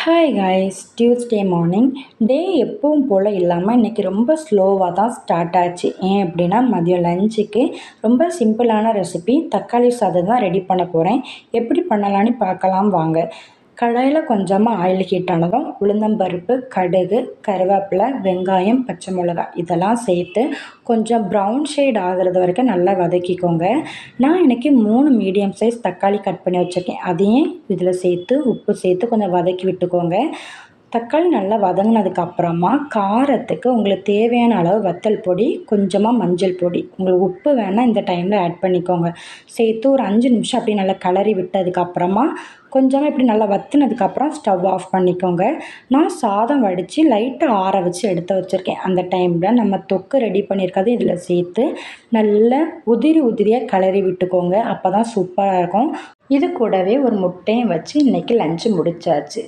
Hi guys, Tuesday morning. டே எப்பவும் போல் இல்லாமல் இன்றைக்கி ரொம்ப ஸ்லோவாக தான் ஸ்டார்ட் ஆச்சு. ஏன் அப்படின்னா மதியம் லஞ்சுக்கு ரொம்ப சிம்பிளான ரெசிபி தக்காளி சாதம் தான் ரெடி பண்ண போகிறேன். எப்படி பண்ணலான்னு பார்க்கலாம் வாங்க. கடாயில் கொஞ்சமாக ஆயில் ஹீட் ஆனதும் உளுந்தம்பருப்பு, கடுகு, கருவேப்பிலை, வெங்காயம், பச்சை மிளகாய் இதெல்லாம் சேர்த்து கொஞ்சம் ப்ரௌன் ஷேட் ஆகிறது வரைக்கும் நல்லா வதக்கிக்கோங்க. நான் இன்றைக்கி 3 மீடியம் சைஸ் தக்காளி கட் பண்ணி வச்சுருக்கேன். அதையும் இதில் சேர்த்து உப்பு சேர்த்து கொஞ்சம் வதக்கி விட்டுக்கோங்க. தக்காளி நல்லா வதங்கினதுக்கு அப்புறமா காரத்துக்கு உங்களுக்கு தேவையான அளவு வத்தல் பொடி, கொஞ்சமாக மஞ்சள் பொடி, உங்களுக்கு உப்பு வேணால் இந்த டைமில் ஆட் பண்ணிக்கோங்க. சேர்த்து ஒரு 5 நிமிஷம் அப்படியே நல்லா கிளறி விட்டதுக்கப்புறமா கொஞ்சமாக இப்படி நல்லா வற்றினதுக்கப்புறம் ஸ்டவ் ஆஃப் பண்ணிக்கோங்க. நான் சாதம் வடித்து லைட்டாக ஆற வச்சு எடுத்து வச்சுருக்கேன். அந்த டைமில் நம்ம தொக்கு ரெடி பண்ணியிருக்கிறது இதில் சேர்த்து நல்லா உதிரியாக கிளறி விட்டுக்கோங்க. அப்போ தான் சூப்பராக இருக்கும். இது கூடவே ஒரு முட்டையும் வச்சு இன்றைக்கி லஞ்சு முடிச்சாச்சு.